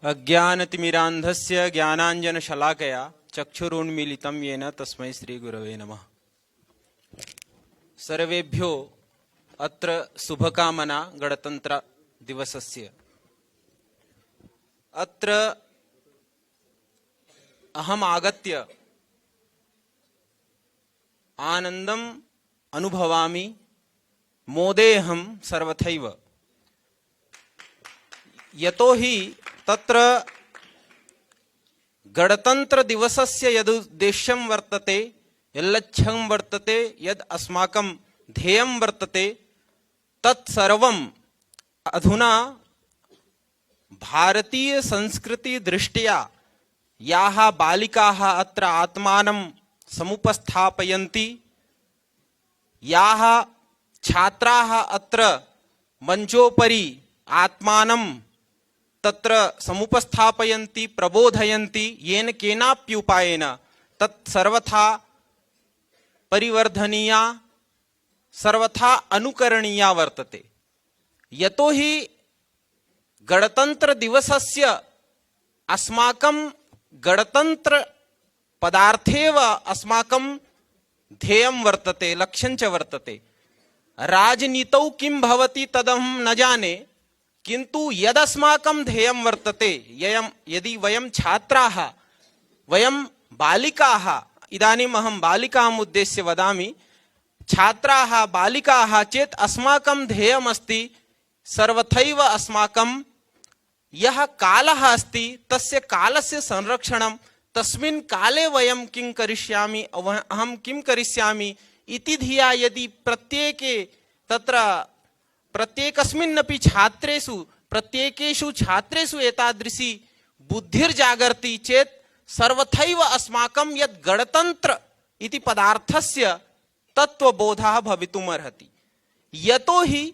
अज्ञानतिमिरान्धस्य ज्ञानाञ्जनशलाकया चक्षुरुन्मीलितं येन तस्मै श्रीगुरवे नमः। सर्वेभ्यो अत्र शुभकामना गणतन्त्र दिवसस्य। अत्र अहम् आगत्य आनन्दम् अनुभवामि, मोदेऽहं सर्वथैव। यतोहि तत्र गणतन्त्र दिवसस्य यदुद्देश्यं वर्तते, यल्लक्ष्यं वर्तते, यद् अस्माकं ध्येयं वर्तते, तत्सर्वम् अधुना भारतीय संस्कृति दृष्ट्या याः बालिकाः अत्र आत्मानं समुपस्थापयन्ति, याः छात्राः अत्र मंचोपरि आत्मानं तत्र समुपस्थापयन्ति, प्रबोधयन्ति, येन केनाप्युपायेन तत् सर्वथा परिवर्धनीया, सर्वथा अनुकरणीया वर्तते। यतोहि गणतन्त्र दिवसस्य अस्माकं गणतन्त्र पदार्थेव अस्माकं ध्येयं वर्तते, लक्ष्यं च वर्तते। राजनीतौ किं भवति तदहं न जाने, किन्तु यदस्माकं ध्येयं वर्तते, यदि वयं छात्राः, वयं बालिकाः, इदानीम् अहं बालिकाम् उद्देश्य वदामि, छात्राः बालिकाः चेत् अस्माकं ध्येयमस्ति सर्वथैव अस्माकं यः कालः अस्ति तस्य कालस्य संरक्षणं, तस्मिन् काले वयं किं करिष्यामि, अहं किं करिष्यामि इति धिया यदि प्रत्येकस्मिन्नपि प्रत्येकेषु छात्रेषु एतादृशी बुद्धिर्जागर्ति चेत् सर्वथैव अस्माकं यद् गणतन्त्र इति पदार्थस्य तत्त्वबोधः भवितुमर्हति। यतोहि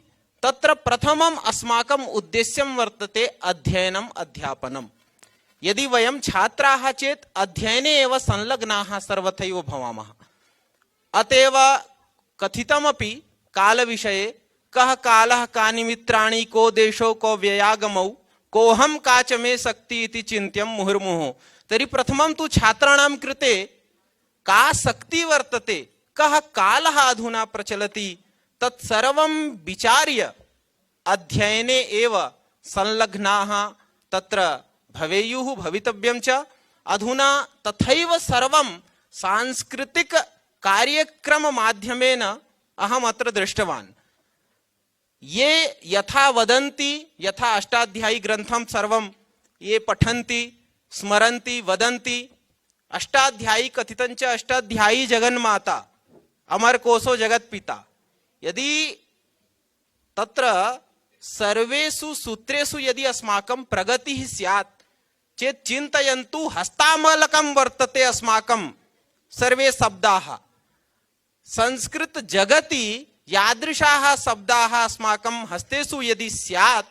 तत्र प्रथमम् अस्माकम् उद्देश्यं वर्तते अध्ययनम् अध्यापनम्। यदि वयं छात्राः चेत् अध्ययने एव संलग्नाः सर्वथैव भवामः। अतएव कथितमपि कालविषये, कः कालः कानि मित्राणि, को देशो को व्ययागमौ, कोऽहं का च मे शक्ति इति चिन्त्यं मुहुर्मुहुः। तर्हि प्रथमं तु छात्राणां कृते का शक्ति वर्तते, कः कालः अधुना प्रचलति, तत्सर्वं विचार्य अध्ययने एव संलग्नाः तत्र भवेयुः, भवितव्यं च। अधुना तथैव सर्वं सांस्कृतिक कार्यक्रम माध्यमेन अहम् अत्र दृष्टवान्। ये यथा वदन्ति, यथा अष्टाध्यायी ग्रन्थं सर्वं ये पठन्ति, स्मरन्ति, वदन्ति, अष्टाध्यायी कथितञ्च अष्टाध्यायी जगन्माता, अमरकोशो जगत्पिता। यदि तत्र सर्वेषु सूत्रेषु यदि अस्माकं प्रगतिः स्यात् चेत् चिन्तयन्तु, हस्तामलकं वर्तते अस्माकं सर्वे शब्दाः। संस्कृत जगति यादृशाः शब्दाः अस्माकं हस्तेषु यदि स्यात्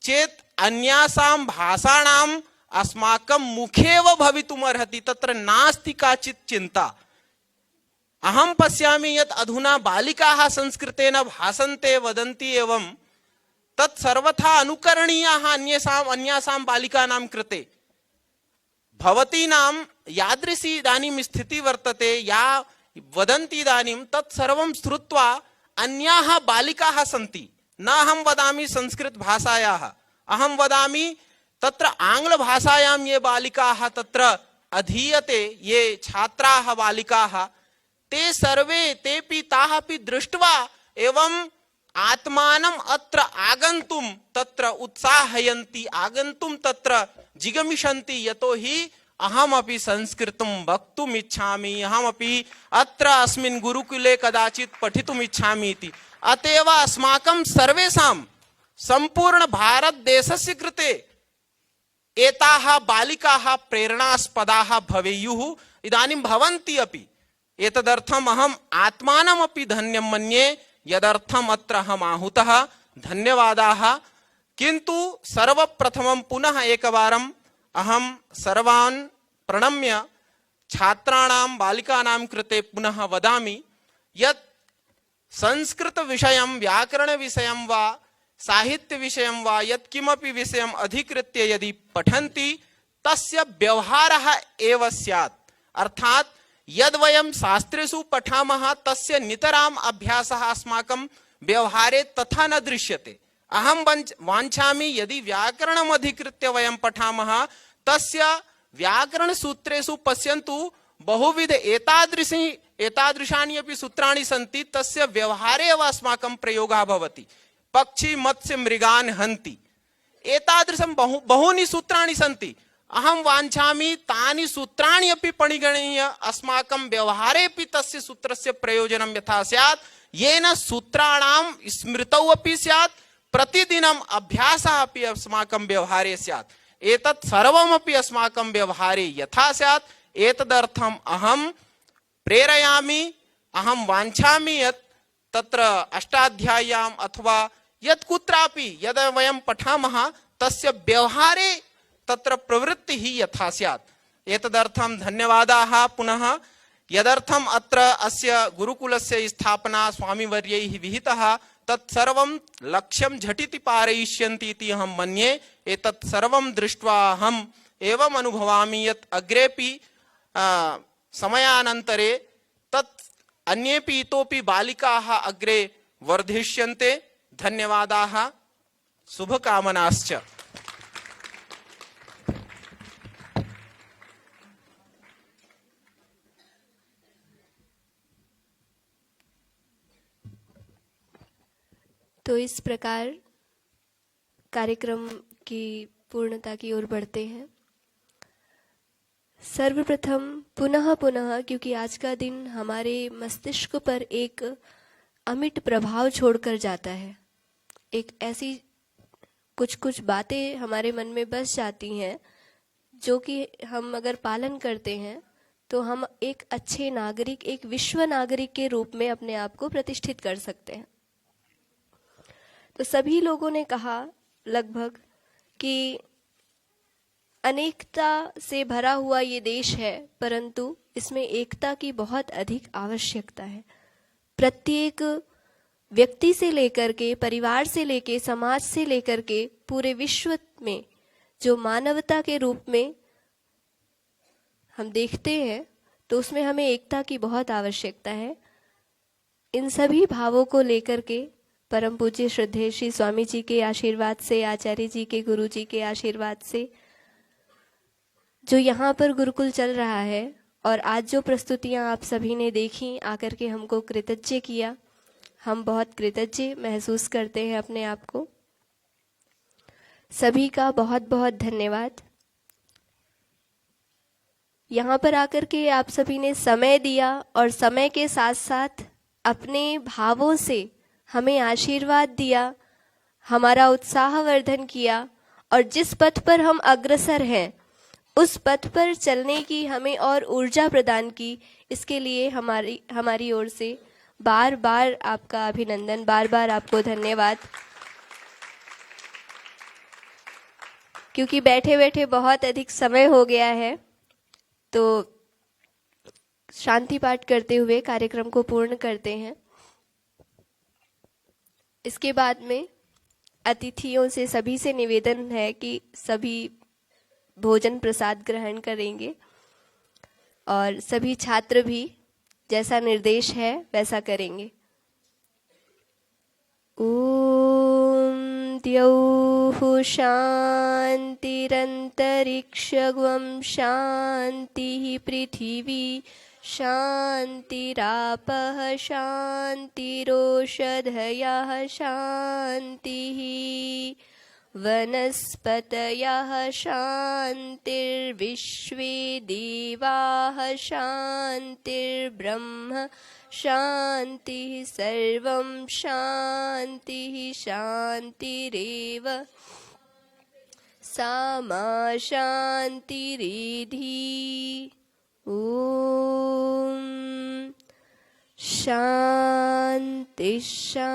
चेत् अन्यासां भाषाणाम् अस्माकं मुखेव भवितुमर्हति, तत्र नास्ति काचित् चिन्ता। अहं पश्यामि यत् अधुना बालिकाः संस्कृतेन भाषन्ते, वदन्ति एवं तत् सर्वथा अनुकरणीयाः अन्यासां बालिकानां कृते। भवतीनां यादृशी इदानीं स्थितिः वर्तते, या वदन्ति इदानीं तत् सर्वं श्रुत्वा अन्याः बालिकाः सन्ति। न अहं वदामि संस्कृत भाषायाः, अहं वदामि तत्र आङ्ग्लभाषायां ये बालिकाः तत्र अधीयते, ये छात्राः बालिकाः, ते सर्वे तेपि ताः अपि दृष्ट्वा एवं आत्मानम् अत्र आगन्तुं तत्र उत्साहयन्ति, आगन्तुं तत्र जिगमिषन्ति। यतोहि अहमपि संस्कृतं वक्तुम् इच्छामि, अहमपि अत्र अस्मिन् गुरुकुले कदाचित् पठितुम् इच्छामि इति। अतएव अस्माकं सर्वेषां सम्पूर्ण भारतदेशस्य कृते एताः बालिकाः प्रेरणास्पदाः भवेयुः, इदानीं भवन्ति अपि। एतदर्थम् अहम् आत्मानमपि धन्यं मन्ये, यदर्थम् अत्र अहम् आहूतः। धन्यवादाः। किन्तु सर्वप्रथमं पुनः एकवारम् अहं सर्वान् प्रणम्य छात्राणां बालिकानां कृते पुनः वदामि यत् संस्कृत विषयं, व्याकरण विषयं वा साहित्य विषयं वा यत्किमपि विषयम् अधिकृत्य यदि पठन्ति तस्य व्यवहारः एव स्यात्। अर्थात् यद् वयं शास्त्रेषु पठामः तस्य नितराम् अभ्यासः अस्माकं व्यवहारे तथा न दृश्यते। अहं वाञ्छामि यदि व्याकरणम् अधिकृत्य वयं पठामः तस्य व्याकरणसूत्रेषु पश्यन्तु बहुविध एतादृशानि अपि सूत्राणि सन्ति, तस्य व्यवहारे एव अस्माकं प्रयोगः भवति। पक्षी मत्स्य मृगान् हन्ति, एतादृशं बहूनि सूत्राणि सन्ति। अहं वाञ्छामि तानि सूत्राणि अपि परिगणय्य अस्माकं व्यवहारेपि तस्य सूत्रस्य प्रयोजनं यथा स्यात्, येन सूत्राणां स्मृतौ अपि स्यात्, प्रतिदिनम् अभ्यासः अपि अस्माकं व्यवहारे स्यात्। एतत् सर्वमपि अस्माकं व्यवहारे यथा स्यात्, एतदर्थम् अहं प्रेरयामि, अहं वाञ्छामि यत् तत्र अष्टाध्याय्याम् अथवा यत् कुत्रापि यद् वयं पठामः तस्य व्यवहारे तत्र प्रवृत्तिः यथा स्यात्। एतदर्थं धन्यवादाः पुनः। यदर्थम् अत्र अस्य गुरुकुलस्य स्थापना स्वामिवर्यैः विहितः तत्सर्वं लक्ष्यं झटिति पारयिष्यन्ति इति अहं मन्ये। एतत् सर्वं दृष्ट्वा अहम् एवम् अनुभवामि यत् अग्रेपि समयानन्तरे तत् अन्येपि इतोपि बालिकाः अग्रे वर्धिष्यन्ते। धन्यवादाः, शुभकामनाश्च। तो इस प्रकार कार्यक्रम की पूर्णता की ओर बढ़ते हैं। सर्वप्रथम पुनः क्योंकि आज का दिन हमारे मस्तिष्क पर एक अमिट प्रभाव छोड़कर जाता है, एक ऐसी कुछ बातें हमारे मन में बस जाती हैं जो कि हम अगर पालन करते हैं तो हम एक अच्छे नागरिक, एक विश्व नागरिक के रूप में अपने आप को प्रतिष्ठित कर सकते हैं। तो सभी लोगों ने कहा लगभग कि अनेकता से भरा हुआ ये देश है, परंतु इसमें एकता की बहुत अधिक आवश्यकता है। प्रत्येक व्यक्ति से लेकर के, परिवार से लेकर, समाज से लेकर के पूरे विश्व में जो मानवता के रूप में हम देखते हैं तो उसमें हमें एकता की बहुत आवश्यकता है। इन सभी भावों को लेकर के परम पूज्य श्रद्धेय श्री स्वामी जी के आशीर्वाद से, आचार्य जी के, गुरु जी के आशीर्वाद से जो यहाँ पर गुरुकुल चल रहा है और आज जो प्रस्तुतियाँ आप सभी ने देखी, आकर के हमको कृतज्ञ किया, हम बहुत कृतज्ञ महसूस करते हैं अपने आप को। सभी का बहुत बहुत धन्यवाद। यहाँ पर आकर के आप सभी ने समय दिया और समय के साथ साथ अपने भावों से हमें आशीर्वाद दिया, हमारा उत्साहवर्धन किया और जिस पथ पर हम अग्रसर हैं उस पथ पर चलने की हमें और ऊर्जा प्रदान की। इसके लिए हमारी ओर से बार बार आपका अभिनंदन, बार बार आपको धन्यवाद। क्योंकि बैठे बैठे बहुत अधिक समय हो गया है, तो शांति पाठ करते हुए कार्यक्रम को पूर्ण करते हैं। इसके बाद में अतिथियों से सभी से निवेदन है कि सभी भोजन प्रसाद ग्रहण करेंगे और सभी छात्र भी जैसा निर्देश है वैसा करेंगे। ओम द्यौः शान्तिरन्तरिक्षगुं शान्तिः पृथिवी शान्तिरापः शान्तिरोषधयः शान्तिः वनस्पतयः शान्तिर्विश्वे देवाः शान्तिर्ब्रह्म शान्तिः सर्वं शान्तिः शान्तिरेव सा मा शान्तिरेधि। ॐ शान्ति शान्ति।